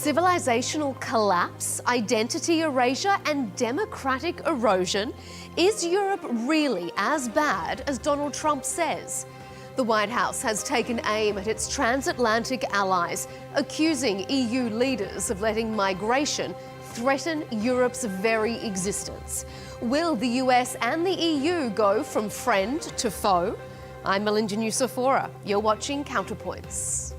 Civilisational collapse, identity erasure and democratic erosion? Is Europe really as bad as Donald Trump says? The White House has taken aim at its transatlantic allies, accusing EU leaders of letting migration threaten Europe's very existence. Will the US and the EU go from friend to foe? I'm Melinda Nusafora. You're watching Counterpoints.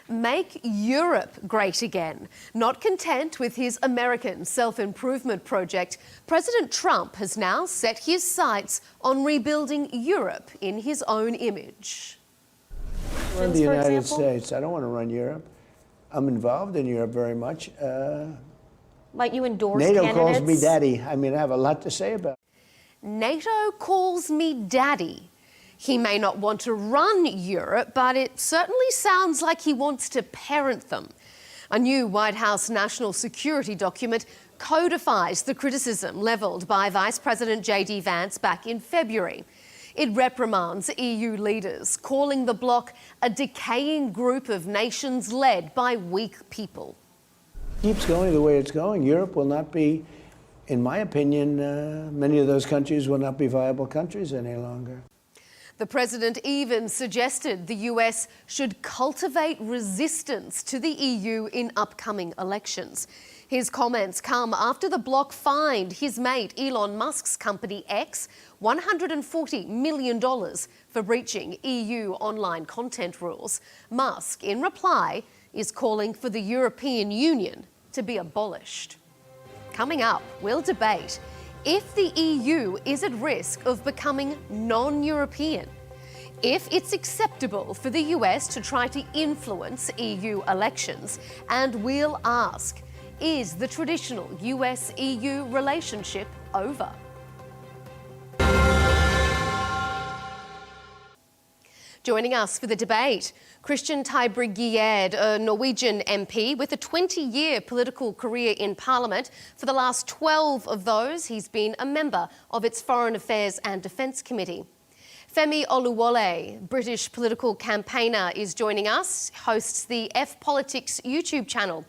Make Europe great again. Not content with his American self-improvement project, President Trump has now set his sights on rebuilding Europe in his own image. Run the United States. I don't want to run Europe. I'm involved in Europe very much. Might you endorse NATO candidates? calls me daddy. I mean, I have a lot to say about it. NATO calls me daddy. He may not want to run Europe, but it certainly sounds like he wants to parent them. A new White House national security document codifies the criticism levelled by Vice President JD Vance back in February. It reprimands EU leaders, calling the bloc a decaying group of nations led by weak people. Keeps going the way it's going. Europe will not be, in my opinion, many of those countries will not be viable countries any longer. The president even suggested the US should cultivate resistance to the EU in upcoming elections. His comments come after the bloc fined his mate Elon Musk's company X $140 million for breaching EU online content rules. Musk, in reply, is calling for the European Union to be abolished. Coming up, we'll debate if the EU is at risk of becoming non-European, if it's acceptable for the US to try to influence EU elections, and we'll ask, is the traditional US-EU relationship over? Joining us for the debate, Christian Tybring-Gjedde, a Norwegian MP with a 20-year political career in Parliament. For the last 12 of those, he's been a member of its Foreign Affairs and Defence Committee. Femi Oluwole, British political campaigner, is joining us, hosts the F Politics YouTube channel.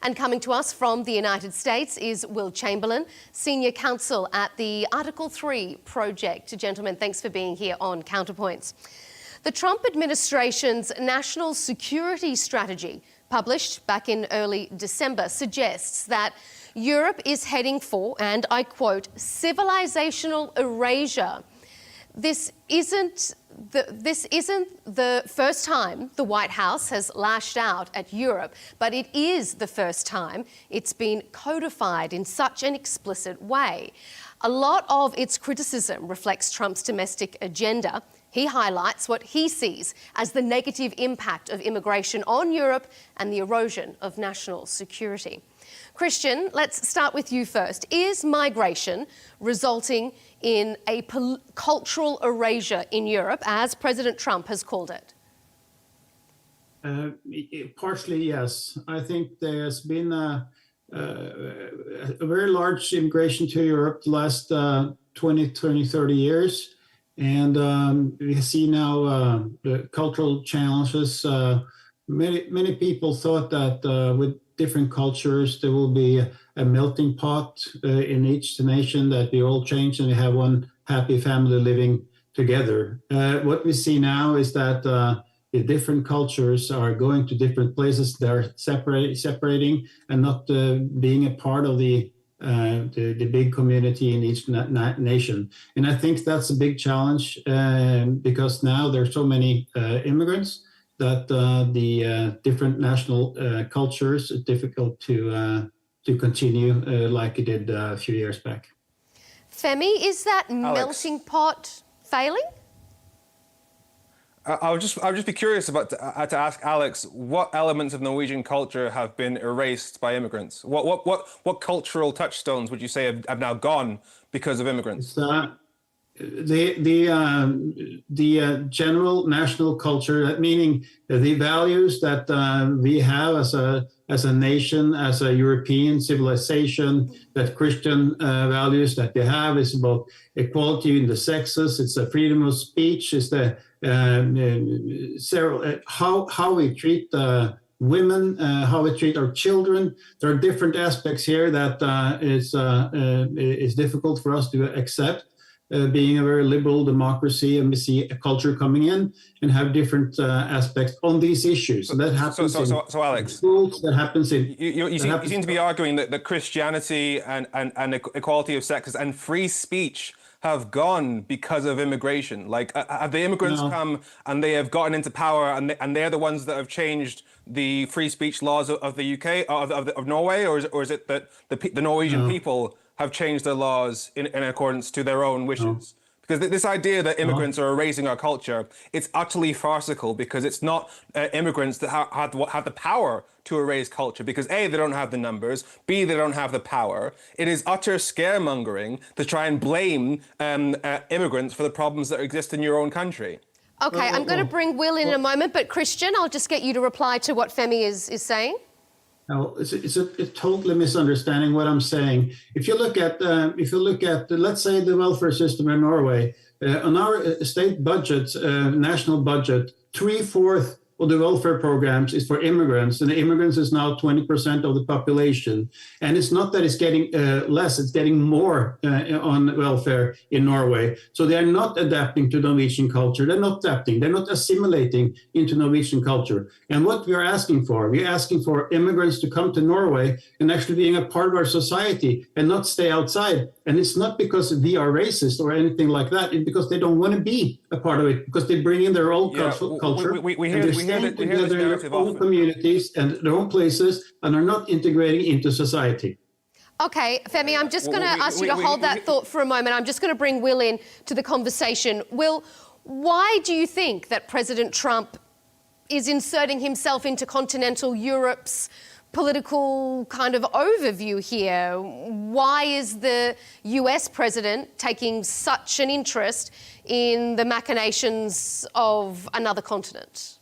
And coming to us from the United States is Will Chamberlain, Senior Counsel at the Article 3 Project. Gentlemen, thanks for being here on Counterpoints. The Trump administration's national security strategy, published back in early December, suggests that Europe is heading for, and I quote, civilisational erasure. This isn't the first time the White House has lashed out at Europe, but it is the first time it's been codified in such an explicit way. A lot of its criticism reflects Trump's domestic agenda. He highlights what he sees as the negative impact of immigration on Europe and the erosion of national security. Christian, let's start with you first. Is migration resulting in a cultural erasure in Europe, as President Trump has called it? Partially, yes. I think there's been a very large immigration to Europe the last 20, 30 years. And we see now the cultural challenges. Many people thought that with different cultures, there will be a melting pot in each nation, that we all change and we have one happy family living together. What we see now is that the different cultures are going to different places. They're separating and not being a part of the big community in each nation. And I think that's a big challenge because now there are so many immigrants that the different national cultures are difficult to continue like it did a few years back. Femi, is that melting pot failing? I would just be curious to ask Alex, what elements of Norwegian culture have been erased by immigrants? What cultural touchstones would you say have now gone because of immigrants? the general national culture, meaning the values that we have as a nation, as a European civilization, that Christian values that we have is about equality in the sexes, it's the freedom of speech, it's the how we treat women, how we treat our children. There are different aspects here that is difficult for us to accept. Being a very liberal democracy, and we see a culture coming in and have different aspects on these issues. So that happens so Alex, in schools, that happens in... You seem to be arguing that Christianity and equality of sexes and free speech have gone because of immigration. Like, have the immigrants come and they have gotten into power and they're the ones that have changed the free speech laws of the UK, of Norway, or is it that the Norwegian people have changed their laws in accordance to their own wishes? Because this idea that immigrants are erasing our culture, it's utterly farcical, because it's not immigrants that have the power to erase culture, because A, they don't have the numbers, B, they don't have the power. It is utter scaremongering to try and blame immigrants for the problems that exist in your own country. Okay, I'm going to bring Will in a moment, but Christian, I'll just get you to reply to what Femi is saying. No, it's a totally misunderstanding what I'm saying. If you look at let's say the welfare system in Norway, on our state budget, national budget, 3/4 of the welfare programs is for immigrants, and the immigrants is now 20% of the population. And it's not that it's getting less, it's getting more on welfare in Norway. So they're not adapting to Norwegian culture. They're not adapting. They're not assimilating into Norwegian culture. And what we're asking for immigrants to come to Norway and actually being a part of our society and not stay outside. And it's not because we are racist or anything like that. It's because they don't want to be a part of it, because they bring in their own culture. We hear together in their own communities and their own places, and are not integrating into society. Okay, Femi, I'm just going to ask you to hold that thought for a moment. I'm just going to bring Will in to the conversation. Will, why do you think that President Trump is inserting himself into continental Europe's political kind of overview here? Why is the US president taking such an interest in the machinations of another continent?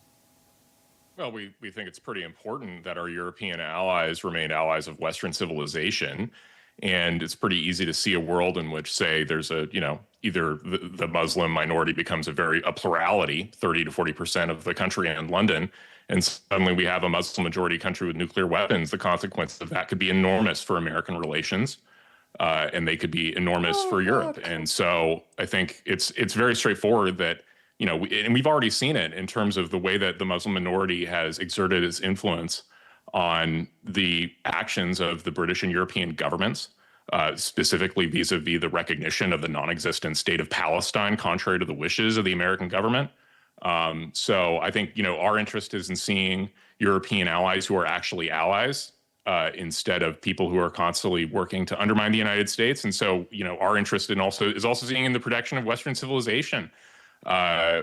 Well, we think it's pretty important that our European allies remain allies of Western civilization. And it's pretty easy to see a world in which, say, there's either the Muslim minority becomes a plurality, 30 to 40% of the country in London, and suddenly we have a Muslim majority country with nuclear weapons. The consequences of that could be enormous for American relations, and they could be enormous for Europe. And so I think it's very straightforward that, and we've already seen it in terms of the way that the Muslim minority has exerted its influence on the actions of the British and European governments, specifically vis-a-vis the recognition of the non-existent state of Palestine, contrary to the wishes of the American government. So I think, our interest is in seeing European allies who are actually allies, instead of people who are constantly working to undermine the United States. And so, our interest is also seeing in the protection of Western civilization,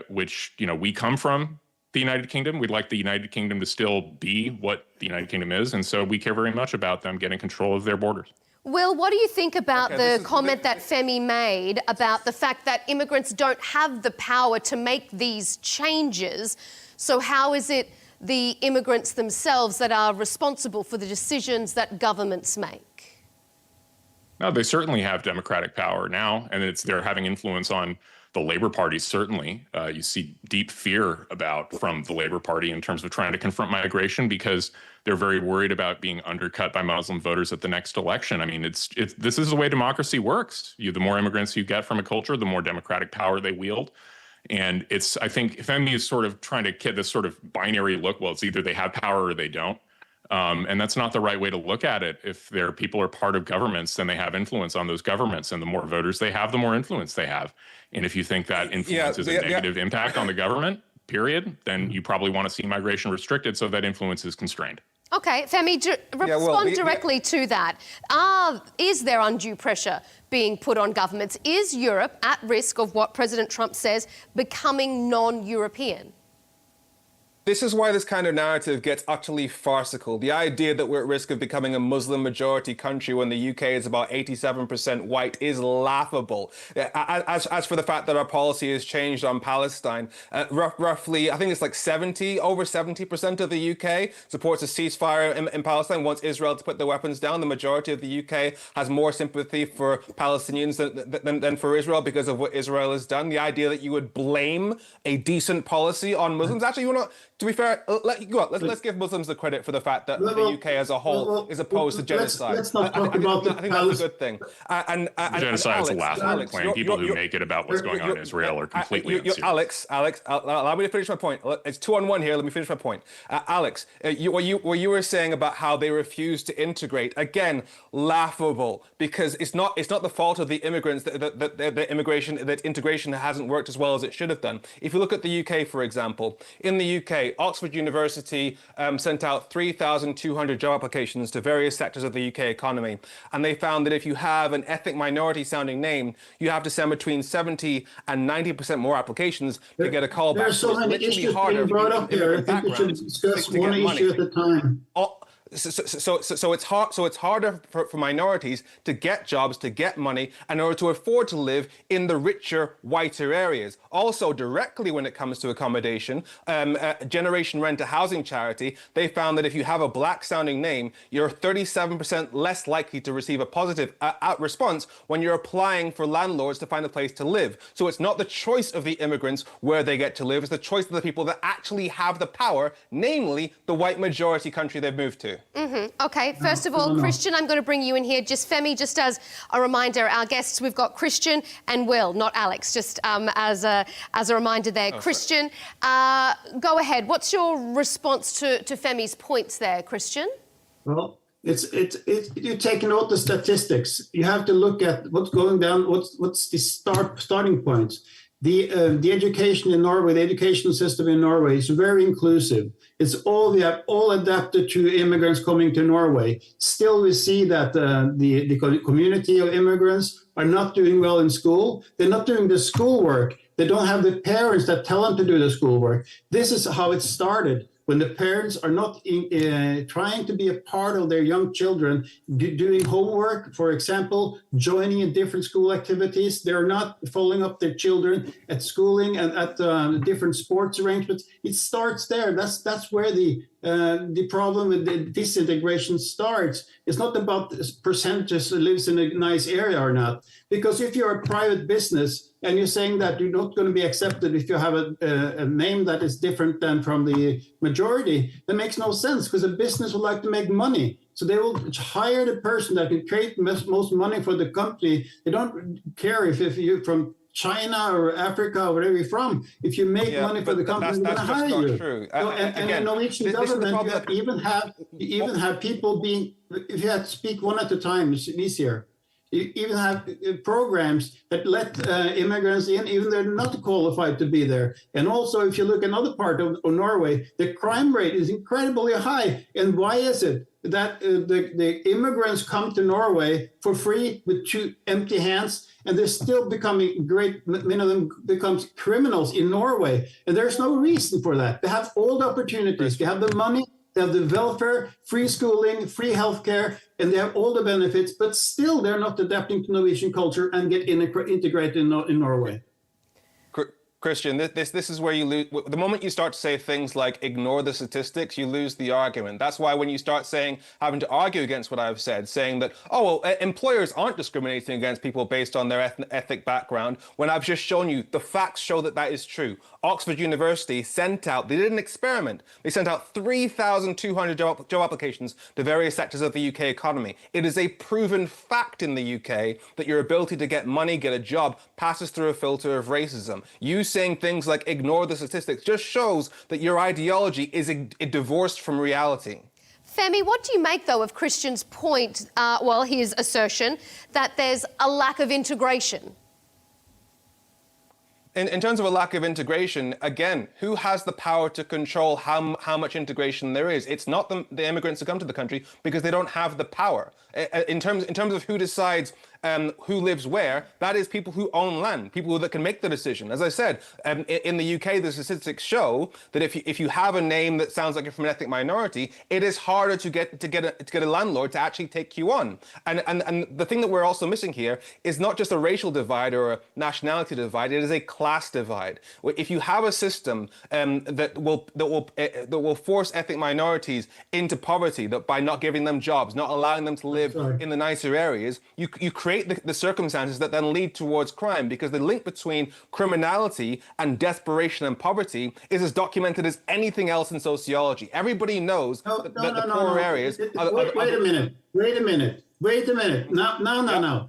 which, we come from the United Kingdom. We'd like the United Kingdom to still be what the United Kingdom is. And so we care very much about them getting control of their borders. Will, what do you think about the comment that Femi made about the fact that immigrants don't have the power to make these changes? So how is it the immigrants themselves that are responsible for the decisions that governments make? No, they certainly have democratic power now, and they're having influence on the Labour Party, certainly. You see deep fear from the Labour Party in terms of trying to confront migration, because they're very worried about being undercut by Muslim voters at the next election. I mean, this is the way democracy works. The more immigrants you get from a culture, the more democratic power they wield. And I think Femi is sort of trying to get this sort of binary look. Well, it's either they have power or they don't. And that's not the right way to look at it. If their people are part of governments, then they have influence on those governments. And the more voters they have, the more influence they have. And if you think that influence is a negative impact on the government, period, then you probably want to see migration restricted so that influence is constrained. Okay, Femi, respond directly to that. Is there undue pressure being put on governments? Is Europe at risk of what President Trump says becoming non-European? This is why this kind of narrative gets utterly farcical. The idea that we're at risk of becoming a Muslim majority country when the UK is about 87% white is laughable. As for the fact that our policy has changed on Palestine, roughly, I think it's like over 70% of the UK supports a ceasefire in Palestine, wants Israel to put their weapons down. The majority of the UK has more sympathy for Palestinians than for Israel because of what Israel has done. The idea that you would blame a decent policy on Muslims, actually, you know, to be fair, let's give Muslims the credit for the fact that the UK as a whole is opposed to genocide. Let's not talk about I think that's a good thing. Genocide is the last word plan. People who make it about what's going on in Israel are completely unserious. Alex, allow me to finish my point. It's 2-on-1 here. Let me finish my point. Alex, what you were saying about how they refuse to integrate, again, laughable, because it's not the fault of the immigrants that integration hasn't worked as well as it should have done. If you look at the UK, for example, in the UK, Oxford University sent out 3,200 job applications to various sectors of the UK economy. And they found that if you have an ethnic minority sounding name, you have to send between 70 and 90% more applications to get a call back. There are so many issues being brought up here. I think we should discuss one issue at a time. So it's hard. So it's harder for minorities to get jobs, to get money, in order to afford to live in the richer, whiter areas. Also, directly when it comes to accommodation, Generation Rent, a housing charity, they found that if you have a black-sounding name, you're 37% less likely to receive a positive response when you're applying for landlords to find a place to live. So it's not the choice of the immigrants where they get to live; it's the choice of the people that actually have the power, namely the white majority country they've moved to. Okay, first of all, Christian, I'm going to bring you in here. Just Femi, just as a reminder, our guests, we've got Christian and Will, not Alex, just as a reminder there. Christian, go ahead. What's your response to Femi's points there, Christian? Well, you're taking out the statistics. You have to look at what's going down, what's the starting points. The education in Norway, the education system in Norway is very inclusive. It's all adapted to immigrants coming to Norway. Still, we see that the community of immigrants are not doing well in school. They're not doing the schoolwork. They don't have the parents that tell them to do the schoolwork. This is how it started. When the parents are not trying to be a part of their young children, doing homework, for example, joining in different school activities, they're not following up their children at schooling and at different sports arrangements. It starts there. That's where the problem with the disintegration starts. It's not about percentages that lives in a nice area or not. Because if you're a private business and you're saying that you're not going to be accepted if you have a name that is different than from the majority, that makes no sense, because a business would like to make money. So they will hire the person that can create most money for the company. They don't care if you're from China or Africa or wherever you're from. If you make money for the company, they're going to hire you. True. And the Norwegian government, you even have people being, if you have to speak one at a time, it's easier. You even have programs that let immigrants in, even though they're not qualified to be there. And also, if you look at another part of Norway, the crime rate is incredibly high. And why is it that the immigrants come to Norway for free with two empty hands, and they're still becoming many of them becomes criminals in Norway? And there's no reason for that. They have all the opportunities. They have the money. They have the welfare, free schooling, free healthcare, and they have all the benefits, but still they're not adapting to Norwegian culture and get integrated in Norway. Christian, this is where you lose. The moment you start to say things like ignore the statistics, you lose the argument. That's why when you start having to argue against what I've said, saying that, employers aren't discriminating against people based on their ethnic background, when I've just shown you the facts show that is true. Oxford University they did an experiment. They sent out 3,200 job applications to various sectors of the UK economy. It is a proven fact in the UK that your ability to get money, get a job, passes through a filter of racism. You saying things like ignore the statistics just shows that your ideology is divorced from reality. Femi, what do you make, though, of Christian's point, his assertion that there's a lack of integration? In terms of a lack of integration, again, who has the power to control how much integration there is? It's not the immigrants who come to the country, because they don't have the power. In terms of who decides who lives where. That is people who own land, people that can make the decision. As I said, in the UK, the statistics show that if you have a name that sounds like you're from an ethnic minority, it is harder to get a landlord to actually take you on. And the thing that we're also missing here is not just a racial divide or a nationality divide; it is a class divide. If you have a system that will force ethnic minorities into poverty, that by not giving them jobs, not allowing them to live in the nicer areas, you create the circumstances that then lead towards crime, because the link between criminality and desperation and poverty is as documented as anything else in sociology. Everybody knows that the poorer areas. Wait a minute. No.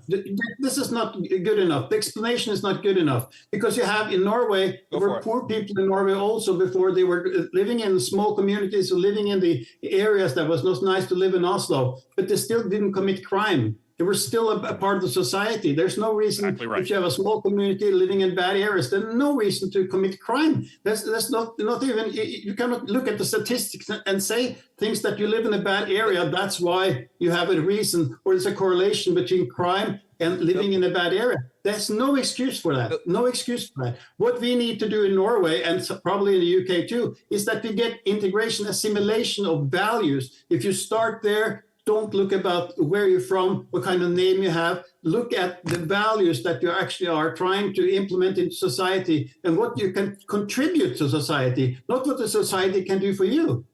This is not good enough. The explanation is not good enough, because you have in Norway, there were poor people in Norway also before. They were living in small communities or living in the areas that was not nice to live in Oslo, but they still didn't commit crime. They were still a part of the society. There's no reason, if you have a small community living in bad areas, there's no reason to commit crime. That's not even, you cannot look at the statistics and say things that you live in a bad area, that's why you have a reason, or there's a correlation between crime and living in a bad area. There's no excuse for that. No excuse for that. What we need to do in Norway, and probably in the UK too, is that we get integration, assimilation of values. If you start there, don't look about where you're from, what kind of name you have. Look at the values that you actually are trying to implement into society and what you can contribute to society, not what the society can do for you.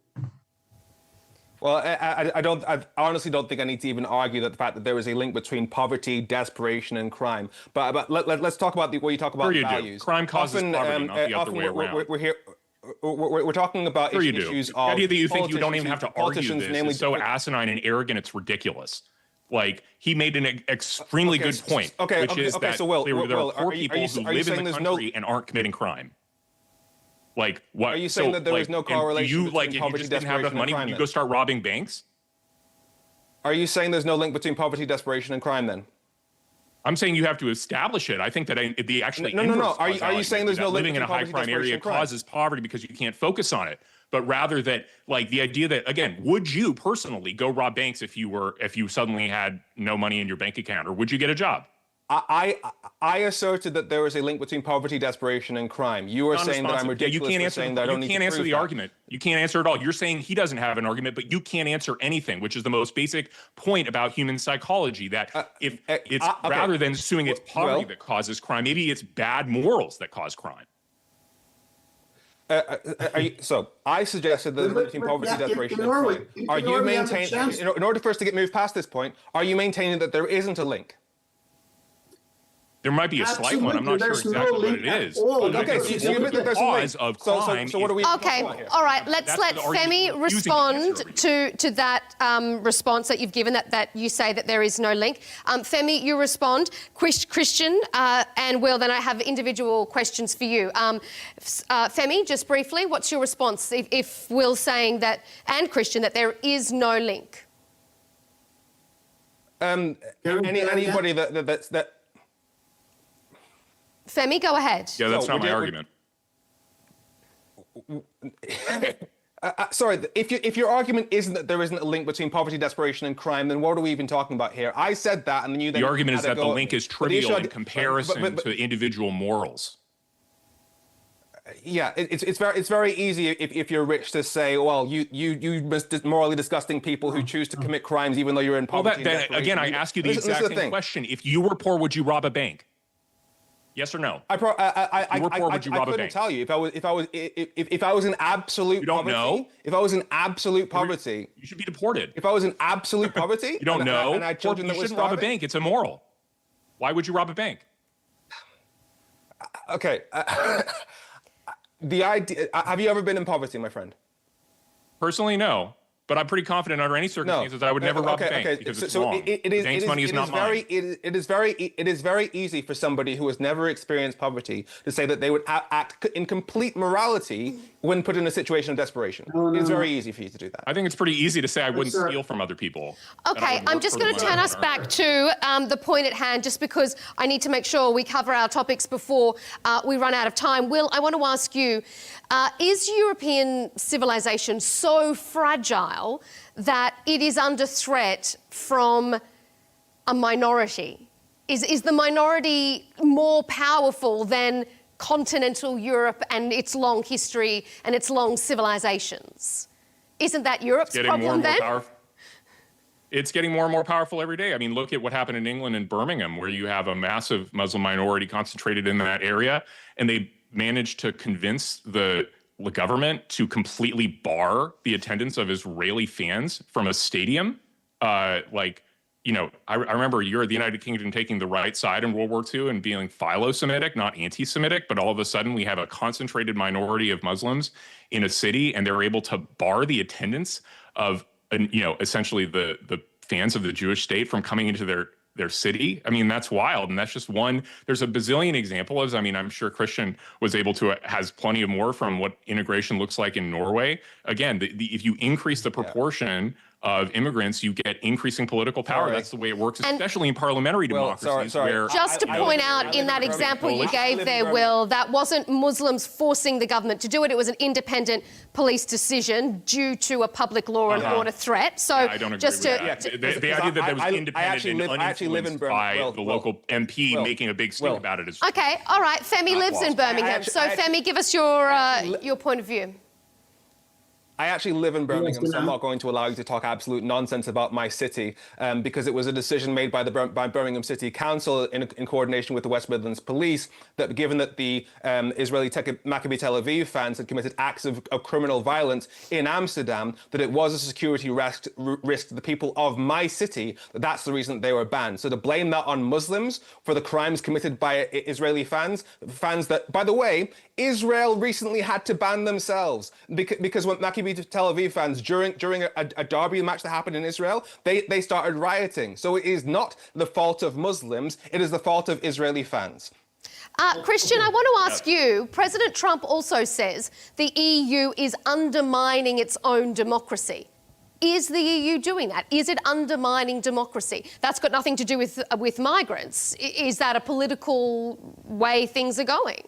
Well, I honestly don't think I need to even argue that the fact that there is a link between poverty, desperation, and crime. But let's talk about what you talk about values. Crime causes poverty, not the other way around. We're talking about issues of the idea that you think you don't even have to argue this namely is so asinine and arrogant, it's ridiculous. Like, he made an extremely good point, which is that there are poor people who live in the country and aren't committing crime. Like, what? Are you saying that there is no correlation between poverty, if you just didn't have enough money, would you go start robbing banks? Are you saying there's no link between poverty, desperation, and crime then? I'm saying you have to establish it. I think that the actually no. Are you saying there's no link living in a high crime area causes poverty because you can't focus on it? But rather that, like, the idea that, again, would you personally go rob banks if you suddenly had no money in your bank account, or would you get a job? I asserted that there is a link between poverty, desperation, and crime. You are saying that I'm ridiculous. You can't answer the argument. You can't answer at all. You're saying he doesn't have an argument, but you can't answer anything, which is the most basic point about human psychology. That if it's rather than assuming it's poverty that causes crime, maybe it's bad morals that cause crime. So I suggested that the link between poverty, desperation, and crime. Are you maintaining, in order for us to move past this point, are you maintaining that there isn't a link? There might be a slight one. I'm not sure exactly what it is. Okay, so you admit that there's a link. So what are we talking about here? All right, let's let Femi respond to that response that you've given, that you say that there is no link. Femi, you respond. Christian and Will, then I have individual questions for you. Femi, just briefly, what's your response if Will's saying that, and Christian, that there is no link? Anybody that Femi, go ahead. Yeah, that's not my argument. Sorry, if your argument isn't that there isn't a link between poverty, desperation, and crime, then what are we even talking about here? I said that, and then you then... The argument is that the link is trivial in comparison to individual morals. Yeah, it's very easy if you're rich to say, well, you morally disgusting people who choose to commit crimes even though you're in poverty. Well, again, I ask you the exact same question. If you were poor, would you rob a bank? Yes or no? I couldn't tell you if I was in absolute poverty. You don't know? If I was in absolute poverty, you should be deported. If I was in absolute poverty, you don't know. And I had children that you shouldn't rob a bank. It's immoral. Why would you rob a bank? Okay. The idea. Have you ever been in poverty, my friend? Personally, no. But I'm pretty confident under any circumstances I would never rob a bank because it's wrong. Bank's money is not mine. It is very easy for somebody who has never experienced poverty to say that they would act in complete morality when put in a situation of desperation. It's very easy for you to do that. I think it's pretty easy to say I wouldn't steal from other people. Okay, I'm just going to turn us back to the point at hand, just because I need to make sure we cover our topics before we run out of time. Will, I want to ask you, is European civilization so fragile that it is under threat from a minority? Is the minority more powerful than continental Europe and its long history and its long civilizations? Isn't that Europe's problem then? It's getting more and more powerful every day. I mean, look at what happened in England and Birmingham, where you have a massive Muslim minority concentrated in that area, and they managed to convince the government to completely bar the attendance of Israeli fans from a stadium. I remember the United Kingdom taking the right side in World War II and being philo-Semitic, not anti-Semitic, but all of a sudden we have a concentrated minority of Muslims in a city, and they're able to bar the attendance of, essentially the fans of the Jewish state from coming into their city. I mean, that's wild. And that's just one. There's a bazillion examples. I mean, I'm sure Christian has plenty of more from what integration looks like in Norway. Again, if you increase the proportion of immigrants, you get increasing political power. That's the way it works, especially in parliamentary democracies. Where just to point out, in that example you gave there, Will, that wasn't Muslims forcing the government to do it. It was an independent police decision due to a public law and order threat. So I don't agree with that. The idea that there was independent and uninfluenced by the local MP making a big stink about it is... Okay, all right. Femi lives in Birmingham. So Femi, give us your point of view. I actually live in Birmingham, so I'm not going to allow you to talk absolute nonsense about my city, because it was a decision made by Birmingham City Council in coordination with the West Midlands Police that, given that the Israeli Maccabi Tel Aviv fans had committed acts of criminal violence in Amsterdam, that it was a security risk to the people of my city. That's the reason they were banned. So to blame that on Muslims for the crimes committed by Israeli fans that, by the way, Israel recently had to ban themselves because when Maccabi Tel Aviv fans during a derby match that happened in Israel, they started rioting. So it is not the fault of Muslims, it is the fault of Israeli fans. Christian, I want to ask you, President Trump also says the EU is undermining its own democracy. Is the EU doing that? Is it undermining democracy? That's got nothing to do with migrants. Is that a political way things are going?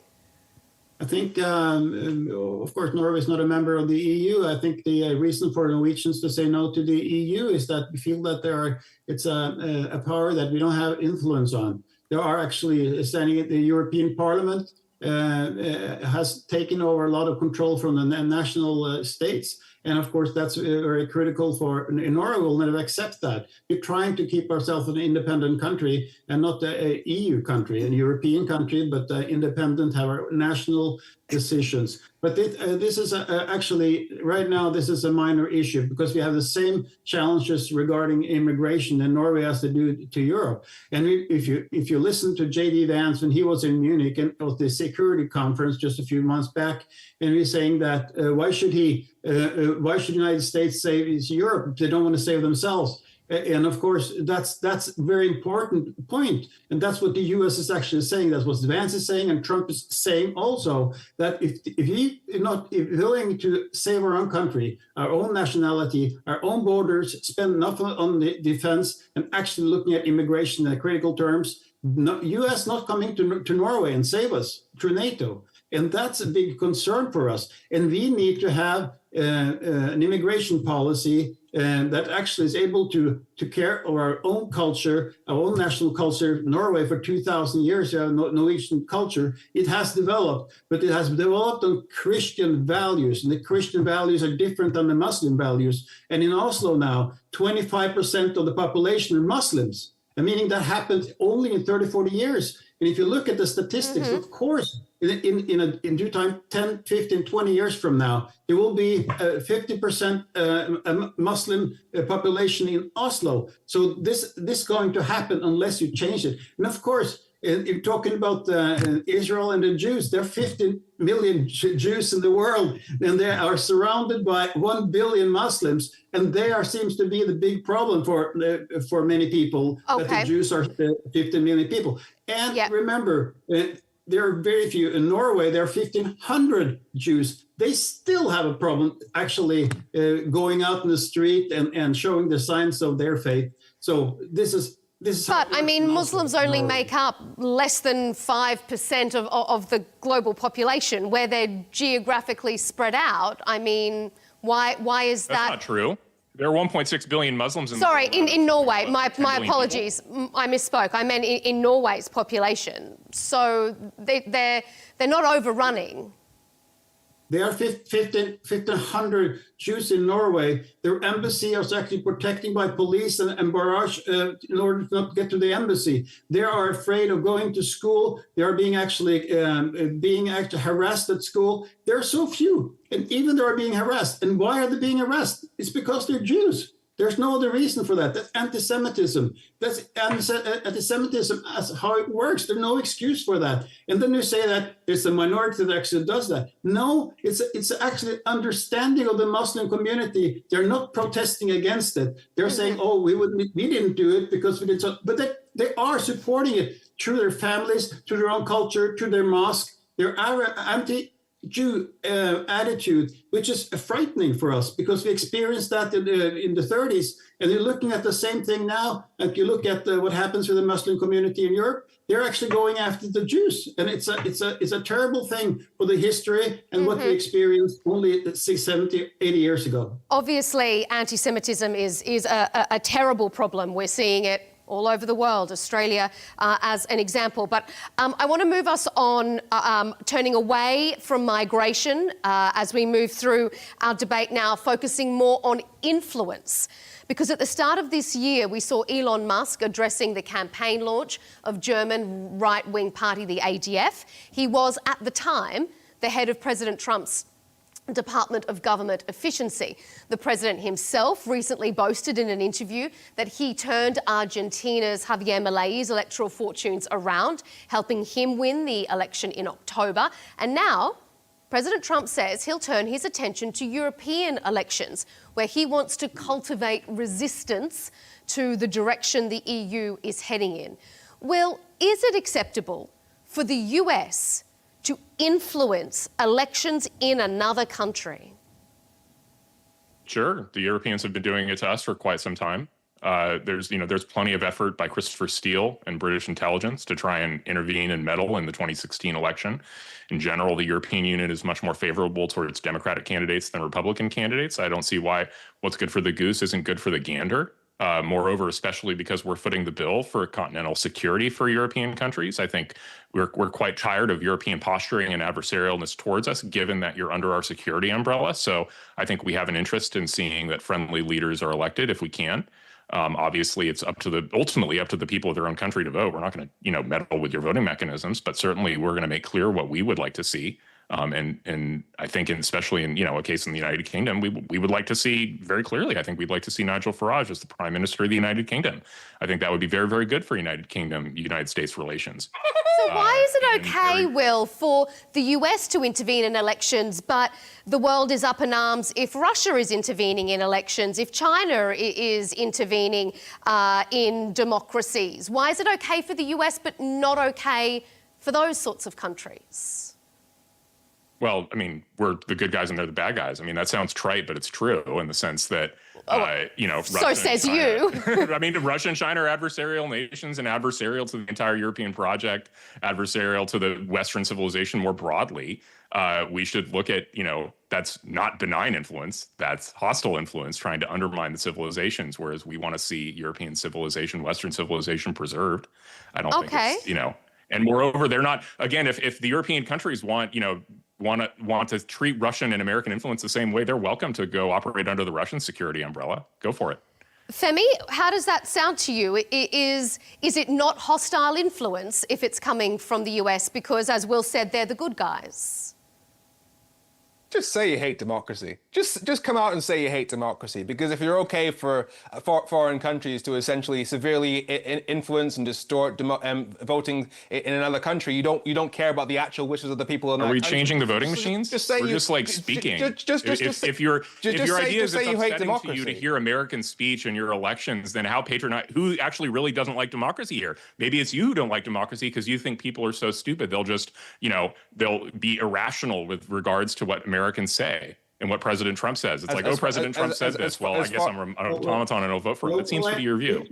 I think, of course, Norway is not a member of the EU. I think the reason for Norwegians to say no to the EU is that we feel that it's a power that we don't have influence on. There are actually standing at the European Parliament has taken over a lot of control from the national states. And of course, that's very critical for Norway will never accept that. We're trying to keep ourselves an independent country and not an EU country, a European country, but independent, have our national decisions. But this is actually, right now, this is a minor issue because we have the same challenges regarding immigration that Norway has to do to Europe. And if you listen to JD Vance when he was in Munich and at the security conference just a few months back, and he's saying that why should the United States save Europe if they don't want to save themselves? And of course, that's a very important point. And that's what the US is actually saying. That's what Vance is saying, and Trump is saying also, that if he is not willing to save our own country, our own nationality, our own borders, spend enough on the defense and actually looking at immigration in critical terms, US not coming to Norway and save us through NATO. And that's a big concern for us. And we need to have an immigration policy that actually is able to care of our own culture, our own national culture. Norway for 2,000 years, Norwegian culture, it has developed, but it has developed on Christian values. And the Christian values are different than the Muslim values. And in Oslo now, 25% of the population are Muslims. Meaning that happened only in 30, 40 years. And if you look at the statistics, of course, in due time, 10, 15, 20 years from now, there will be 50% Muslim population in Oslo. So this is going to happen unless you change it. And of course, you're talking about Israel and the Jews. There are 15 million Jews in the world, and they are surrounded by 1 billion Muslims. And seems to be the big problem for many people, that the Jews are 15 million people. And remember, there are very few. In Norway, there are 1,500 Jews. They still have a problem actually going out in the street and showing the signs of their faith. So this is. But, I mean, Muslims only make up less than 5% of the global population, where they're geographically spread out. I mean, why is that? That's not true. There are 1.6 billion Muslims in Sorry, the world. in Norway. My billion apologies. I misspoke. I meant in Norway's population. So they're not overrunning. There are 1,500 Jews in Norway. Their embassy is actually protecting by police and barrage in order to not get to the embassy. They are afraid of going to school. They are being actually harassed at school. There are so few, and even they are being harassed. And why are they being harassed? It's because they're Jews. There's no other reason for that. That's anti-Semitism. That's anti-Semitism as how it works. There's no excuse for that. And then you say that it's a minority that actually does that. No, it's actually understanding of the Muslim community. They're not protesting against it. They're saying, oh, we didn't do it because we didn't. But they are supporting it through their families, through their own culture, through their mosque. They're anti-Jew attitude, which is frightening for us because we experienced that in the 30s, and you're looking at the same thing now. If you look at what happens with the Muslim community in Europe, they're actually going after the Jews, and it's a terrible thing for the history and what we experienced only 60, 70, 80 years ago. Obviously, anti-Semitism is a terrible problem. We're seeing it all over the world, Australia as an example. But I want to move us on, turning away from migration as we move through our debate now, focusing more on influence. Because at the start of this year, we saw Elon Musk addressing the campaign launch of German right-wing party, the ADF. He was, at the time, the head of President Trump's Department of Government Efficiency. The president himself recently boasted in an interview that he turned Argentina's Javier Milei's electoral fortunes around, helping him win the election in October. And now, President Trump says he'll turn his attention to European elections, where he wants to cultivate resistance to the direction the EU is heading in. Will, is it acceptable for the US to influence elections in another country? Sure. The Europeans have been doing it to us for quite some time. There's plenty of effort by Christopher Steele and British intelligence to try and intervene and meddle in the 2016 election. In general, the European Union is much more favorable towards Democratic candidates than Republican candidates. I don't see why what's good for the goose isn't good for the gander. Moreover, especially because we're footing the bill for continental security for European countries. I think we're quite tired of European posturing and adversarialness towards us, given that you're under our security umbrella. So I think we have an interest in seeing that friendly leaders are elected if we can. Obviously, it's ultimately up to the people of their own country to vote. We're not going to, meddle with your voting mechanisms, but certainly we're going to make clear what we would like to see. And I think, especially in a case in the United Kingdom, we would like to see very clearly. I think we'd like to see Nigel Farage as the Prime Minister of the United Kingdom. I think that would be very, very good for United States relations. So why is it okay, Will, for the US to intervene in elections, but the world is up in arms if Russia is intervening in elections, if China is intervening in democracies? Why is it okay for the US but not okay for those sorts of countries? Well, I mean, we're the good guys and they're the bad guys. I mean, that sounds trite, but it's true in the sense that, Russia so says you. I mean, Russia and China are adversarial nations and adversarial to the entire European project, adversarial to the Western civilization more broadly. We should look at, that's not benign influence, that's hostile influence trying to undermine the civilizations, whereas we want to see European civilization, Western civilization preserved. I don't think it's, and moreover, they're not, again, if the European countries want to treat Russian and American influence the same way, they're welcome to go operate under the Russian security umbrella. Go for it. Femi, how does that sound to you? Is it not hostile influence if it's coming from the US? Because, as Will said, they're the good guys. Just say you hate democracy. Just come out and say you hate democracy. Because if you're okay for foreign countries to essentially severely influence and distort voting in another country, you don't care about the actual wishes of the people in that country. Are we changing the voting machines? Just say speaking. If your idea is it's upsetting to you to democracy. hear American speech in your elections, then who actually really doesn't like democracy here? Maybe it's you who don't like democracy because you think people are so stupid. They'll just, they'll be irrational with regards to what Americans say and what President Trump says. It's President Trump says this. Well, I guess I'm an automaton and I'll vote for it. That seems to be your view.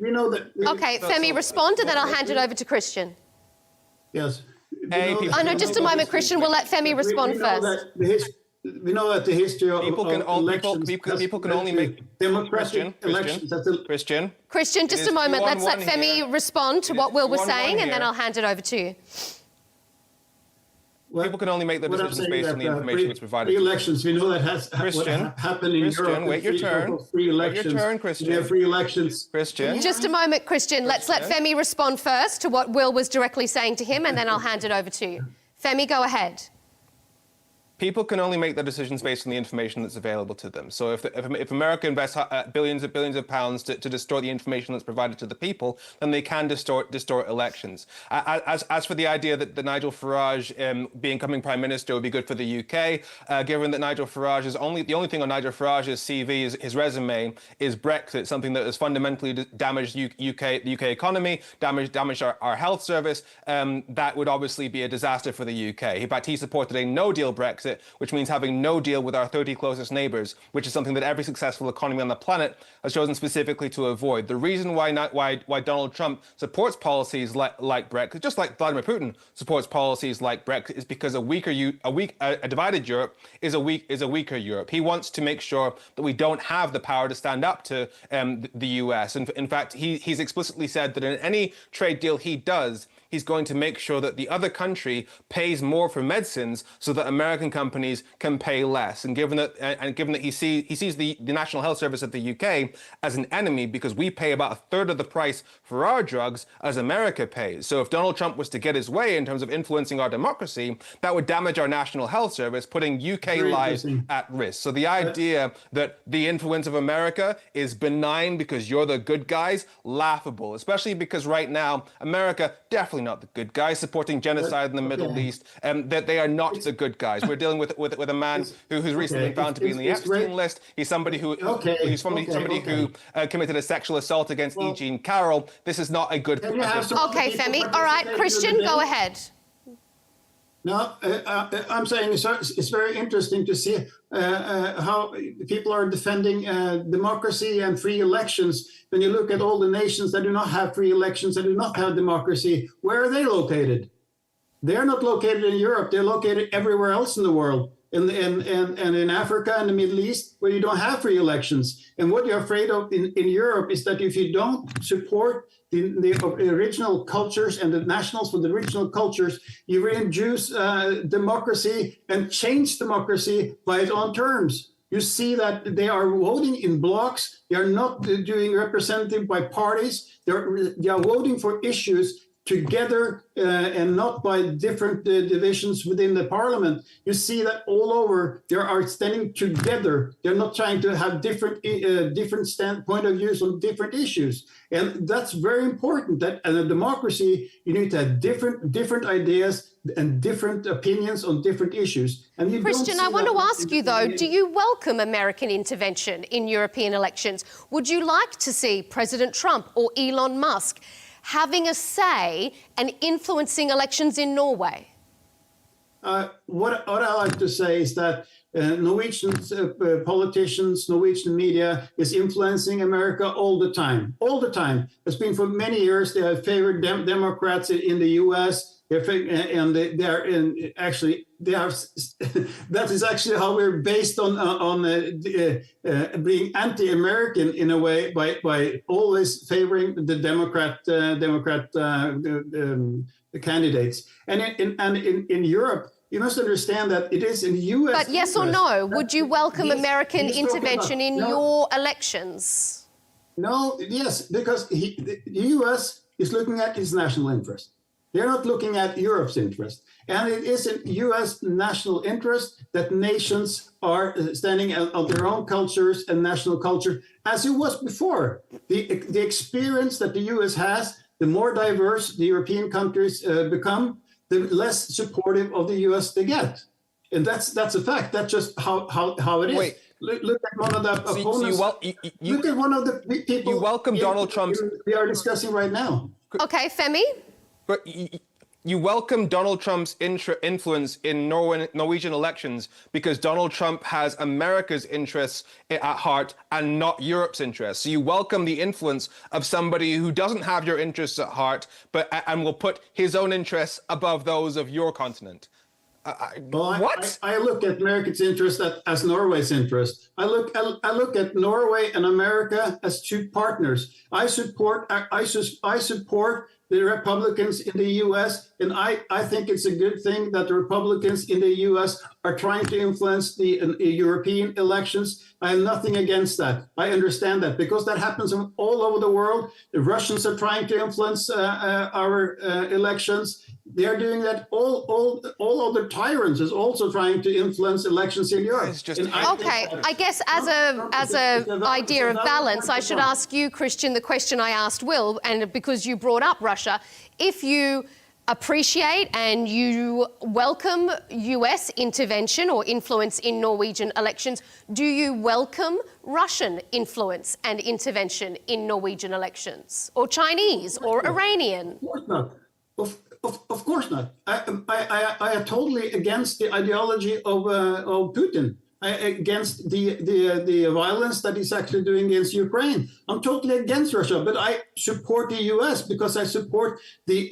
Okay, Femi, respond and then I'll hand it over to Christian. Yes. No, just a moment, Christian. We'll let Femi respond first. we know that the history of elections, people can only make democratic elections. Christian, just a moment. Let's let Femi respond to what Will was saying, and then I'll hand it over to you. People can only make their decisions based on the information that's provided. Free elections, we know that has happened in Europe. Wait your turn. Free elections. Wait your turn, Christian. Free elections. Christian. Just a moment, Christian. Let's let Femi respond first to what Will was directly saying to him, and then I'll hand it over to you. Femi, go ahead. People can only make their decisions based on the information that's available to them. So if America invests billions of pounds to distort the information that's provided to the people, then they can distort elections. As for the idea that Nigel Farage becoming Prime Minister would be good for the UK, given that Nigel Farage is the only thing on Nigel Farage's CV, his resume, is Brexit, something that has fundamentally damaged the UK economy, damaged our health service, that would obviously be a disaster for the UK. In fact, he supported a no-deal Brexit, which means having no deal with our 30 closest neighbours, which is something that every successful economy on the planet has chosen specifically to avoid. The reason why Donald Trump supports policies like Brexit, just like Vladimir Putin supports policies like Brexit, is because a divided Europe is a weaker Europe. He wants to make sure that we don't have the power to stand up to the US. And in fact, he's explicitly said that in any trade deal he does, he's going to make sure that the other country pays more for medicines so that American companies can pay less. And given that he sees the National Health Service of the UK as an enemy because we pay about a third of the price for our drugs as America pays. So if Donald Trump was to get his way in terms of influencing our democracy, that would damage our National Health Service, putting UK lives at risk. So the idea that the influence of America is benign because you're the good guys, laughable, especially because right now, America definitely not the good guys, supporting genocide in the Middle East, that they are not the good guys. We're dealing with a man who's recently been found to be in the Epstein list. He's somebody who committed a sexual assault against E. Jean Carroll. This is not a good. Okay, Femi. All right, Christian, go ahead. No, I'm saying it's very interesting to see how people are defending democracy and free elections. When you look at all the nations that do not have free elections, that do not have democracy, where are they located? They're not located in Europe. They're located everywhere else in the world, and in Africa and the Middle East, where you don't have free elections. And what you're afraid of in Europe is that if you don't support the original cultures and the nationals for the original cultures, you reintroduce democracy and change democracy by its own terms. You see that they are voting in blocs. They are not doing representative by parties. They are voting for issues together and not by different divisions within the parliament. You see that all over, they are standing together. They're not trying to have different point of views on different issues. And that's very important, that in a democracy, you need to have different ideas and different opinions on different issues. And you Christian, I want to ask you though, do you welcome American intervention in European elections? Would you like to see President Trump or Elon Musk having a say and influencing elections in Norway? What I like to say is that Norwegian politicians, Norwegian media is influencing America all the time. All the time. It's been for many years. They have favored Democrats in the U.S. And they are actually that is actually how we're based on being anti-American in a way by always favoring the Democrat candidates. And in Europe, you must understand that it is in the U.S. But yes or no, would you welcome American intervention in your elections? No, yes, because the U.S. is looking at its national interest. They're not looking at Europe's interest. And it is in U.S. national interest that nations are standing on their own cultures and national culture, as it was before. The experience that the U.S. has, the more diverse the European countries become, the less supportive of the U.S. they get. And that's a fact. That's just how it is. Wait. Look at one of the opponents. Look at one of the people. You welcome Donald Trump. We are discussing right now. Okay, Femi? But you welcome Donald Trump's influence in Norwegian elections because Donald Trump has America's interests at heart and not Europe's interests. So you welcome the influence of somebody who doesn't have your interests at heart, and will put his own interests above those of your continent. What? I look at America's interest as Norway's interest. I look at Norway and America as two partners. I support the Republicans in the U.S. and I think it's a good thing that the Republicans in the U.S. are trying to influence the European elections. I have nothing against that. I understand that because that happens all over the world. The Russians are trying to influence our elections. They are doing that. All other tyrants is also trying to influence elections in Europe. I guess as a idea of balance, I should ask you, Christian, the question I asked Will, and because you brought up Russia, if you appreciate and you welcome US intervention or influence in Norwegian elections, do you welcome Russian influence and intervention in Norwegian elections, or Chinese or Iranian? Of course not. Of course not. I am totally against the ideology of Putin, against the violence that he's actually doing against Ukraine. I'm totally against Russia, but I support the U.S. because I support the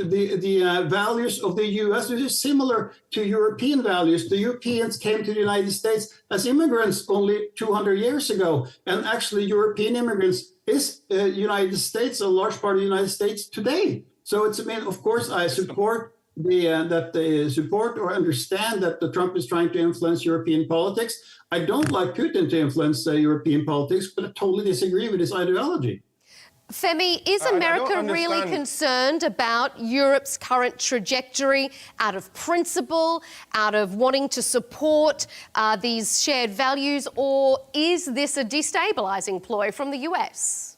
values of the U.S., which is similar to European values. The Europeans came to the United States as immigrants only 200 years ago, and actually European immigrants is United States, a large part of the United States today. So it's, I mean, of course, I support that they support or understand that the Trump is trying to influence European politics. I don't like Putin to influence European politics, but I totally disagree with his ideology. Femi, is America really concerned about Europe's current trajectory out of principle, out of wanting to support these shared values, or is this a destabilising ploy from the US?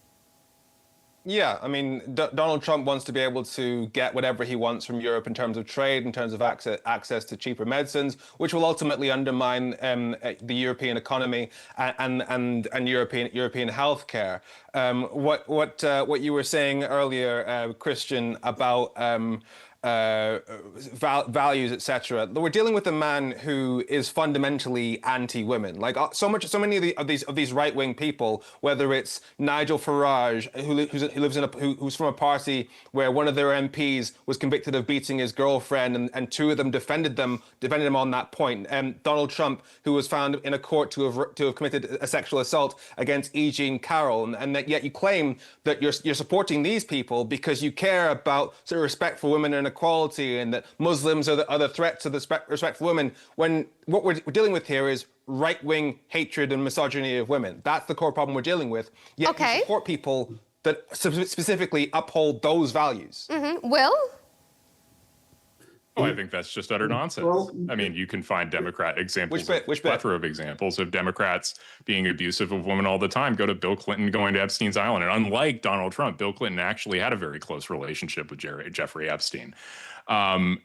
Yeah, I mean, Donald Trump wants to be able to get whatever he wants from Europe in terms of trade, in terms of access to cheaper medicines, which will ultimately undermine the European economy and European healthcare. What you were saying earlier, Christian, about values, etc. We're dealing with a man who is fundamentally anti-women. Like so many of these right-wing people, whether it's Nigel Farage, who's from a party where one of their MPs was convicted of beating his girlfriend, and two of them defended him on that point. Donald Trump, who was found in a court to have committed a sexual assault against E. Jean Carroll, and that yet you claim that you're supporting these people because you care about sort of respect for women and equality, and that Muslims are the threat to the respect for women, when what we're dealing with here is right-wing hatred and misogyny of women. That's the core problem we're dealing with. Yet you support people that specifically uphold those values. Will? Oh, I think that's just utter nonsense. Well, I mean, you can find Democrat examples, plethora of examples of Democrats being abusive of women all the time. Go to Bill Clinton going to Epstein's Island. And unlike Donald Trump, Bill Clinton actually had a very close relationship with Jeffrey Epstein. I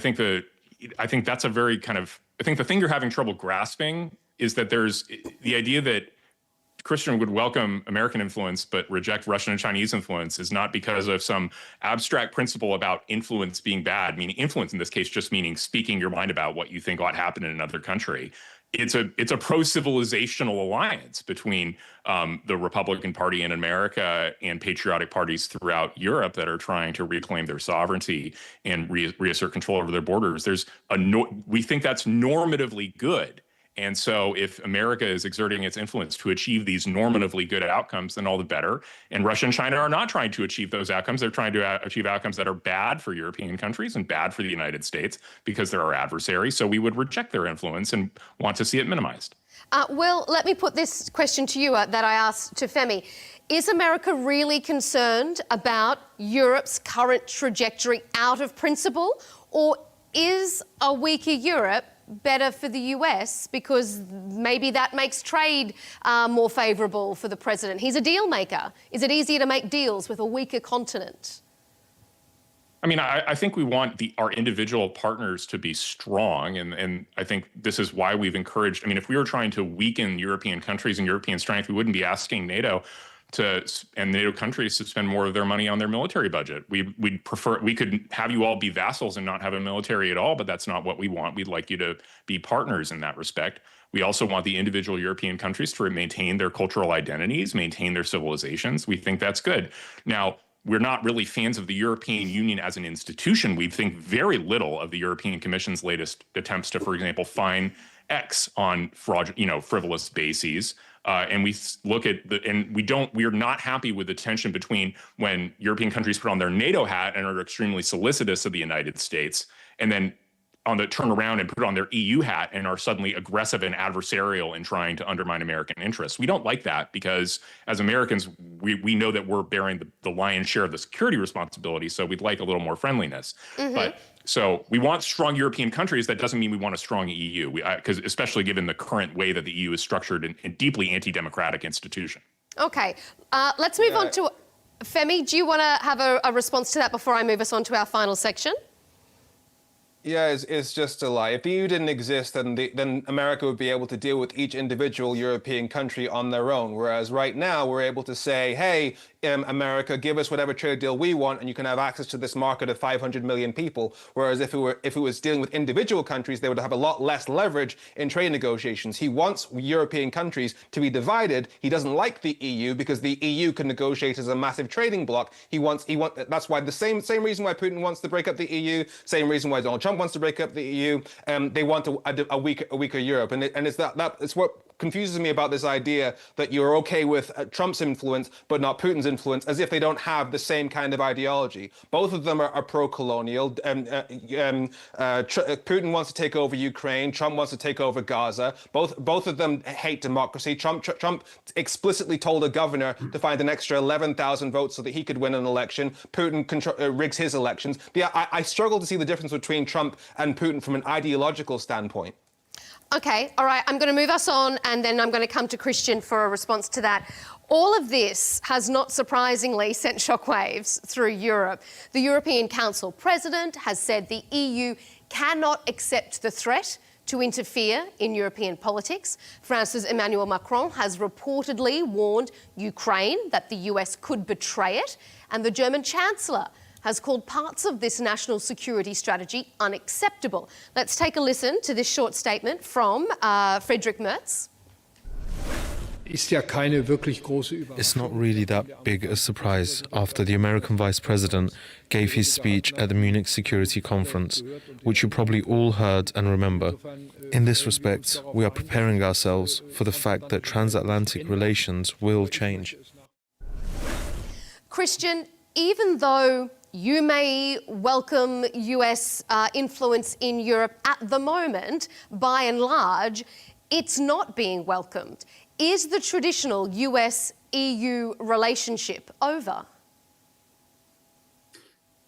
think that's a very kind of, I think the thing you're having trouble grasping is that there's the idea that Christian would welcome American influence but reject Russian and Chinese influence is not because of some abstract principle about influence being bad, meaning influence in this case just meaning speaking your mind about what you think ought to happen in another country. It's a pro-civilisational alliance between the Republican Party in America and patriotic parties throughout Europe that are trying to reclaim their sovereignty and reassert control over their borders. We think that's normatively good. And so if America is exerting its influence to achieve these normatively good outcomes, then all the better. And Russia and China are not trying to achieve those outcomes. They're trying to achieve outcomes that are bad for European countries and bad for the United States because they're our adversaries. So we would reject their influence and want to see it minimized. Will, let me put this question to you that I asked to Femi. Is America really concerned about Europe's current trajectory out of principle, or is a weaker Europe better for the US because maybe that makes trade more favourable for the president? He's a deal maker. Is it easier to make deals with a weaker continent? I mean, I think we want our individual partners to be strong. And I think this is why we've encouraged, I mean, if we were trying to weaken European countries and European strength, we wouldn't be asking NATO and NATO countries to spend more of their money on their military budget. We'd prefer, we could have you all be vassals and not have a military at all, but that's not what we want. We'd like you to be partners in that respect. We also want the individual European countries to maintain their cultural identities, maintain their civilizations. We think that's good. Now, we're not really fans of the European Union as an institution. We think very little of the European Commission's latest attempts to, for example, fine X on frivolous bases. And we look at we're not happy with the tension between when European countries put on their NATO hat and are extremely solicitous of the United States, and then turn around and put on their EU hat and are suddenly aggressive and adversarial in trying to undermine American interests. We don't like that because as Americans, we know that we're bearing the lion's share of the security responsibility. So we'd like a little more friendliness. But so we want strong European countries. That doesn't mean we want a strong EU, because especially given the current way that the EU is structured in a deeply anti-democratic institution. Okay, let's move on to Femi. Do you want to have a response to that before I move us on to our final section? Yeah, it's just a lie. If the EU didn't exist, then America would be able to deal with each individual European country on their own. Whereas right now, we're able to say, hey, America, give us whatever trade deal we want, and you can have access to this market of 500 million people. Whereas if it was dealing with individual countries, they would have a lot less leverage in trade negotiations. He wants European countries to be divided. He doesn't like the EU because the EU can negotiate as a massive trading bloc. That's why the same reason why Putin wants to break up the EU, same reason why Donald Trump wants to break up the EU. They want a weaker Europe, and it's what confuses me about this idea that you're okay with Trump's influence but not Putin's influence, as if they don't have the same kind of ideology. Both of them are pro-colonial. Putin wants to take over Ukraine. Trump wants to take over Gaza. Both of them hate democracy. Trump explicitly told a governor to find an extra 11,000 votes so that he could win an election. Putin rigs his elections. I struggle to see the difference between Trump and Putin from an ideological standpoint. Okay, all right, I'm going to move us on and then I'm going to come to Christian for a response to that. All of this has not surprisingly sent shockwaves through Europe. The European Council President has said the EU cannot accept the threat to interfere in European politics. France's Emmanuel Macron has reportedly warned Ukraine that the US could betray it, and the German Chancellor has called parts of this national security strategy unacceptable. Let's take a listen to this short statement from Friedrich Merz. It's not really that big a surprise after the American Vice President gave his speech at the Munich Security Conference, which you probably all heard and remember. In this respect, we are preparing ourselves for the fact that transatlantic relations will change. Christian, even though you may welcome US influence in Europe at the moment, by and large, it's not being welcomed. Is the traditional US-EU relationship over?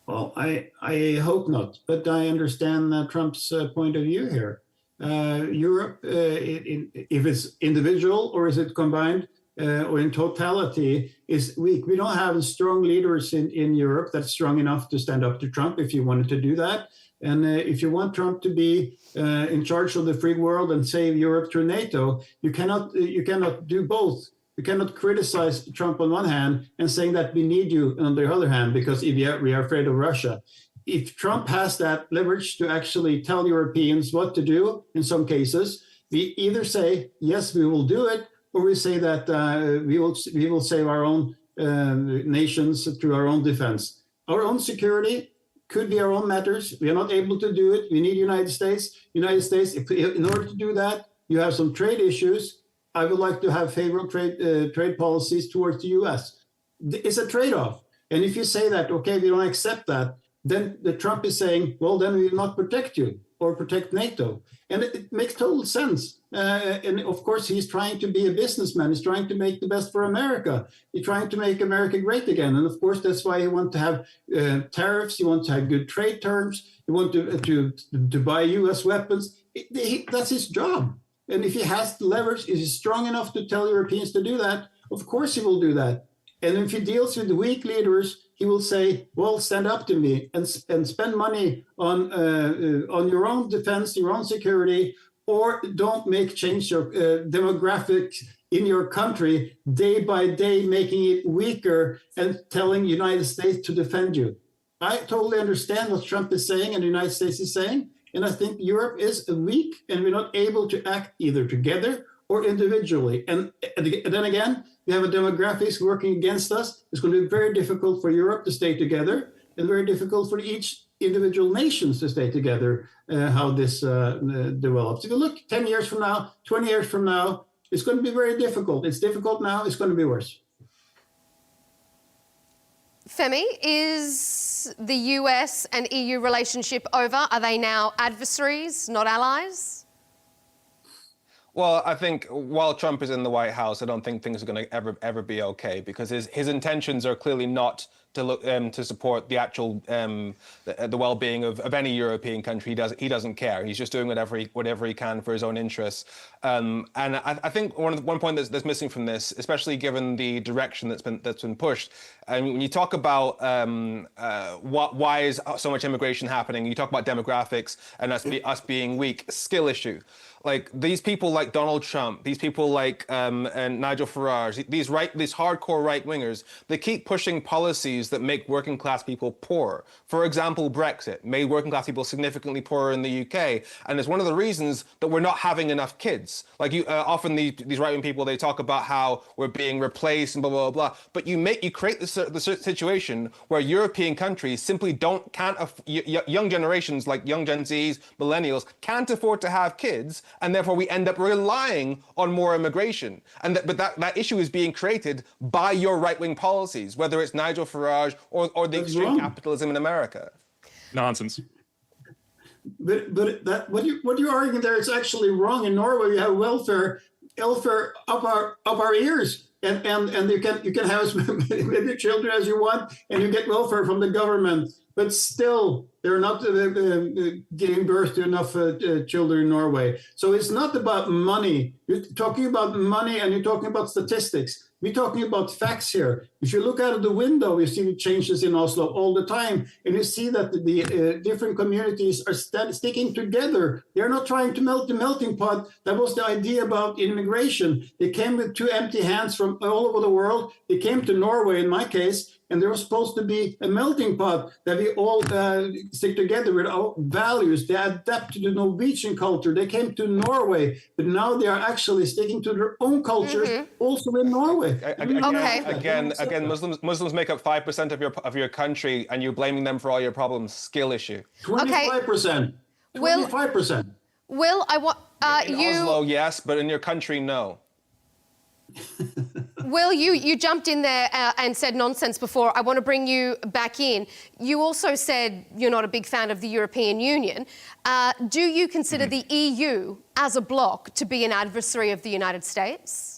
Well, I hope not, but I understand Trump's point of view here. Europe, if it's individual or is it combined, or in totality, is weak. We don't have strong leaders in Europe that's strong enough to stand up to Trump if you wanted to do that. And if you want Trump to be in charge of the free world and save Europe through NATO, you cannot do both. You cannot criticize Trump on one hand and saying that we need you on the other hand because we are afraid of Russia. If Trump has that leverage to actually tell Europeans what to do in some cases, we either say, yes, we will do it, or we say that we will save our own nations through our own defense. Our own security could be our own matters. We are not able to do it. We need United States. In order to do that, you have some trade issues. I would like to have favorable trade policies towards the US. It's a trade-off. And if you say that, okay, we don't accept that, then the Trump is saying, well, then we will not protect you or protect NATO. And it makes total sense. And of course, he's trying to be a businessman. He's trying to make the best for America. He's trying to make America great again. And of course, that's why he wants to have tariffs. He wants to have good trade terms. He wants to buy US weapons. That's his job. And if he has the leverage, is he strong enough to tell Europeans to do that? Of course he will do that. And if he deals with the weak leaders, he will say, well, stand up to me and spend money on your own defense, your own security, or don't change your demographics in your country day by day, making it weaker and telling United States to defend you. I totally understand what Trump is saying and the United States is saying. And I think Europe is weak and we're not able to act either together or individually. And then again, we have a demographics working against us. It's going to be very difficult for Europe to stay together and very difficult for each individual nations to stay together, how this develops. If you look 10 years from now, 20 years from now, it's going to be very difficult. It's difficult now, it's going to be worse. Femi, is the US and EU relationship over? Are they now adversaries, not allies? Well, I think while Trump is in the White House, I don't think things are going to ever be okay, because his intentions are clearly not to look to support the actual the well-being of any European country. He doesn't care. He's just doing whatever he can for his own interests. And I think one point that's missing from this, especially given the direction that's been pushed, and when you talk about why is so much immigration happening, you talk about demographics and us being weak, skill issue. Like these people like Donald Trump, these people like and Nigel Farage, these hardcore right wingers, they keep pushing policies that make working class people poor. For example, Brexit made working class people significantly poorer in the UK, and it's one of the reasons that we're not having enough kids. Like often these right wing people, they talk about how we're being replaced and blah blah blah, but you create the situation where European countries simply can't young generations like young Gen Zs, millennials can't afford to have kids. And therefore, we end up relying on more immigration. But that issue is being created by your right-wing policies, whether it's Nigel Farage or the extreme capitalism in America. Nonsense. But what you're arguing there is actually wrong. In Norway, you have welfare up our ears. And you can have as many children as you want, and you get welfare from the government. But still, they're not giving birth to enough children in Norway. So it's not about money. You're talking about money and you're talking about statistics. We're talking about facts here. If you look out of the window, you see changes in Oslo all the time. And you see that the different communities are sticking together. They're not trying to melt the melting pot. That was the idea about immigration. They came with two empty hands from all over the world. They came to Norway, in my case, and there was supposed to be a melting pot that we all stick together with our values. They adapt to the Norwegian culture. They came to Norway, but now they are actually sticking to their own cultures also in Norway. Again, Muslims make up 5% of your country, and you're blaming them for all your problems. Skill issue. 25%. 25%. Will, I want in Oslo, yes, but in your country, no. Will, you jumped in there and said nonsense before. I want to bring you back in. You also said you're not a big fan of the European Union. Do you consider the EU as a bloc to be an adversary of the United States?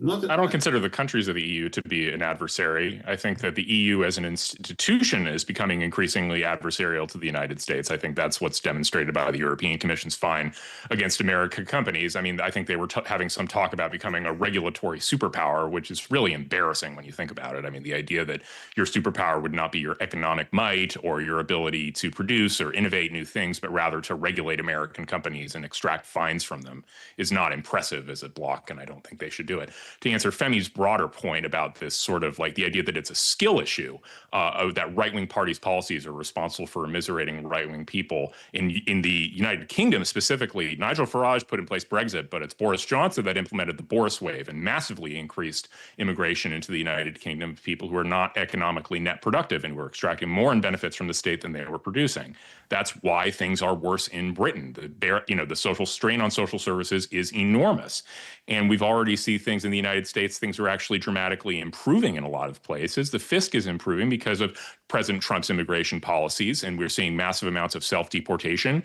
I don't consider the countries of the EU to be an adversary. I think that the EU as an institution is becoming increasingly adversarial to the United States. I think that's what's demonstrated by the European Commission's fine against American companies. I mean, I think they were having some talk about becoming a regulatory superpower, which is really embarrassing when you think about it. I mean, the idea that your superpower would not be your economic might or your ability to produce or innovate new things, but rather to regulate American companies and extract fines from them is not impressive as a bloc, and I don't think they should do it. To answer Femi's broader point about this sort of like the idea that it's a skill issue, that right-wing parties' policies are responsible for immiserating right-wing people. In the United Kingdom specifically, Nigel Farage put in place Brexit, but it's Boris Johnson that implemented the Boris wave and massively increased immigration into the United Kingdom of people who are not economically net productive and who are extracting more in benefits from the state than they were producing. That's why things are worse in Britain. The social strain on social services is enormous. And we've already seen things in the United States, things are actually dramatically improving in a lot of places. The fisc is improving because of President Trump's immigration policies, and we're seeing massive amounts of self-deportation,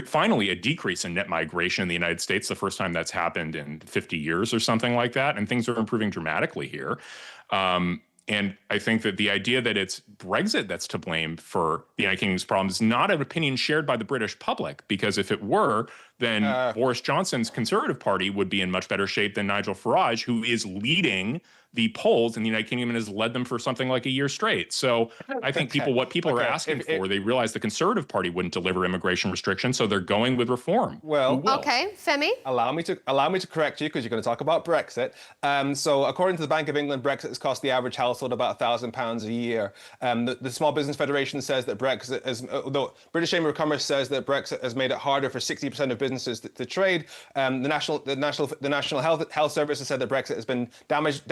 finally a decrease in net migration in the United States, the first time that's happened in 50 years or something like that, and things are improving dramatically here. And I think that the idea that it's Brexit that's to blame for the United Kingdom's problems is not an opinion shared by the British public, because if it were, then Boris Johnson's Conservative Party would be in much better shape than Nigel Farage, who is leading the polls in the United Kingdom and has led them for something like a year straight. So I think what people are asking for, they realize the Conservative Party wouldn't deliver immigration restrictions, so they're going with reform. Well, okay, Femi. Allow me to correct you because you're going to talk about Brexit. So according to the Bank of England, Brexit has cost the average household about £1,000 a year. The Small Business Federation says that Brexit has, although British Chamber of Commerce says that Brexit has made it harder for 60% of businesses to trade. The National Health Service has said that Brexit has been damaged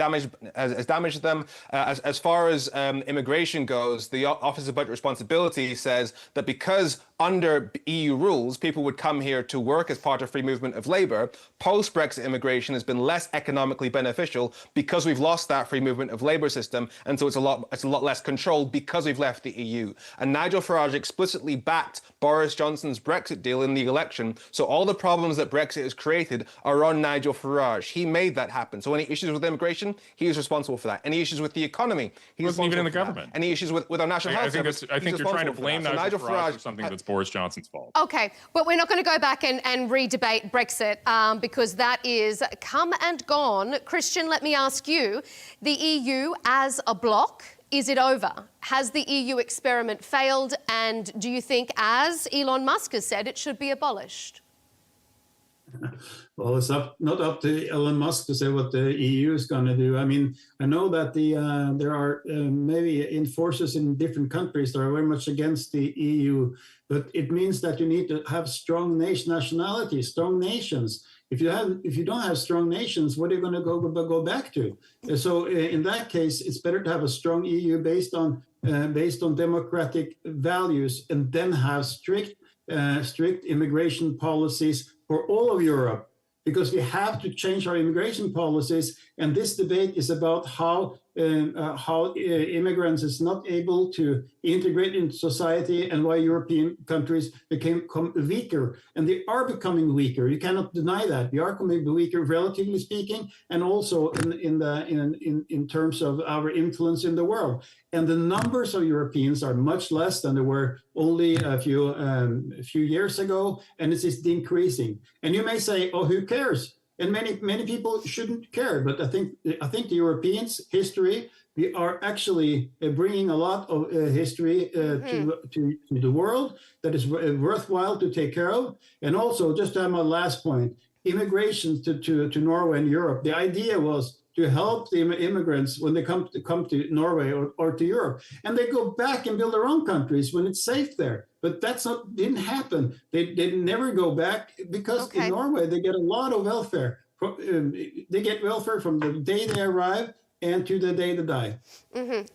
them. As far as immigration goes, the Office of Budget Responsibility says that because under EU rules, people would come here to work as part of free movement of labour. Post-Brexit immigration has been less economically beneficial because we've lost that free movement of labour system, and so it's a lot less controlled because we've left the EU. And Nigel Farage explicitly backed Boris Johnson's Brexit deal in the election, so all the problems that Brexit has created are on Nigel Farage. He made that happen. So any issues with immigration, he is responsible for that. Any issues with the economy, he wasn't even in the government. Any issues with our national health service, I think you're trying to blame Nigel Farage for something that's Boris Johnson's fault. Okay, but we're not going to go back and re-debate Brexit because that is come and gone. Christian, let me ask you, the EU as a bloc, is it over? Has the EU experiment failed? And do you think, as Elon Musk has said, it should be abolished? Well, it's not up to Elon Musk to say what the EU is going to do. I mean, I know that there are maybe forces in different countries that are very much against the EU, but it means that you need to have strong nationalities, strong nations. If you don't have strong nations, what are you going to go back to? So in that case, it's better to have a strong EU based on democratic values, and then have strict immigration policies for all of Europe, because we have to change our immigration policies. And this debate is about how immigrants is not able to integrate into society, and why European countries become weaker. And they are becoming weaker. You cannot deny that. We are becoming weaker, relatively speaking, and also in terms of our influence in the world. And the numbers of Europeans are much less than they were only a few years ago, and it is increasing. And you may say, "Oh, who cares?" And many people shouldn't care, but I think the Europeans' history, we are actually bringing a lot of history to the world that is worthwhile to take care of. And also, just to have my last point, immigration to Norway and Europe. The idea was to help the immigrants when they come to Norway or to Europe, and they go back and build their own countries when it's safe there. But didn't happen. They never go back, because in Norway they get a lot of welfare. They get welfare from the day they arrive and to the day they die.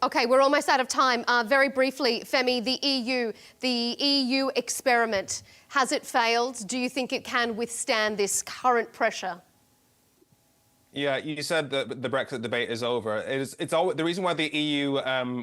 Okay, we're almost out of time. Very briefly, Femi, the EU experiment, has it failed? Do you think it can withstand this current pressure? Yeah, you said that the Brexit debate is over. It's always, the reason why the EU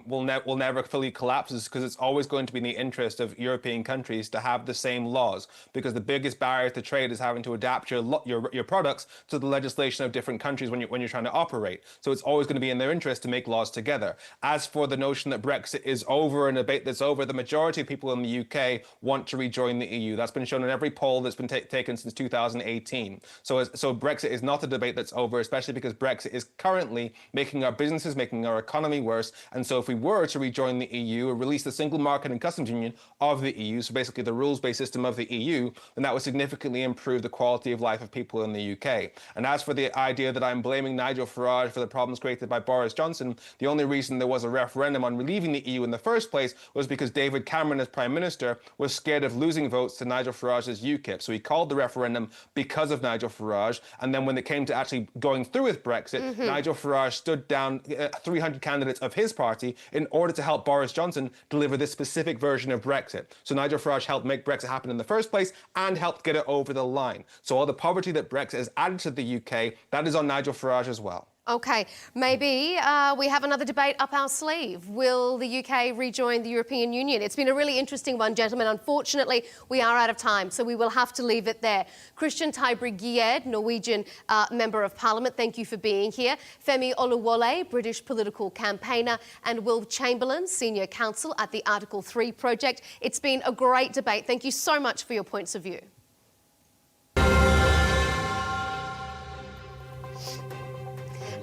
will never fully collapse is because it's always going to be in the interest of European countries to have the same laws, because the biggest barrier to trade is having to adapt your products to the legislation of different countries when you're trying to operate. So it's always going to be in their interest to make laws together. As for the notion that Brexit is over and a debate that's over, the majority of people in the UK want to rejoin the EU. That's been shown in every poll that's been taken since 2018. So Brexit is not a debate that's over, especially because Brexit is currently making our businesses, making our economy worse. And so if we were to rejoin the EU or release the single market and customs union of the EU, so basically the rules-based system of the EU, then that would significantly improve the quality of life of people in the UK. And as for the idea that I'm blaming Nigel Farage for the problems created by Boris Johnson, the only reason there was a referendum on leaving the EU in the first place was because David Cameron, as Prime Minister, was scared of losing votes to Nigel Farage's UKIP. So he called the referendum because of Nigel Farage. And then when it came to actually going through with Brexit, Nigel Farage stood down 300 candidates of his party in order to help Boris Johnson deliver this specific version of Brexit. So Nigel Farage helped make Brexit happen in the first place and helped get it over the line. So all the poverty that Brexit has added to the UK, that is on Nigel Farage as well. Okay, maybe we have another debate up our sleeve. Will the UK rejoin the European Union? It's been a really interesting one, gentlemen. Unfortunately, we are out of time, so we will have to leave it there. Christian Tybring-Gjedde, Norwegian Member of Parliament, thank you for being here. Femi Oluwole, British political campaigner, and Will Chamberlain, Senior Counsel at the Article 3 Project. It's been a great debate. Thank you so much for your points of view.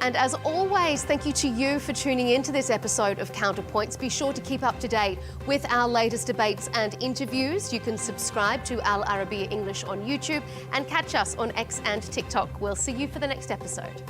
And as always, thank you to you for tuning in to this episode of Counterpoints. Be sure to keep up to date with our latest debates and interviews. You can subscribe to Al Arabiya English on YouTube and catch us on X and TikTok. We'll see you for the next episode.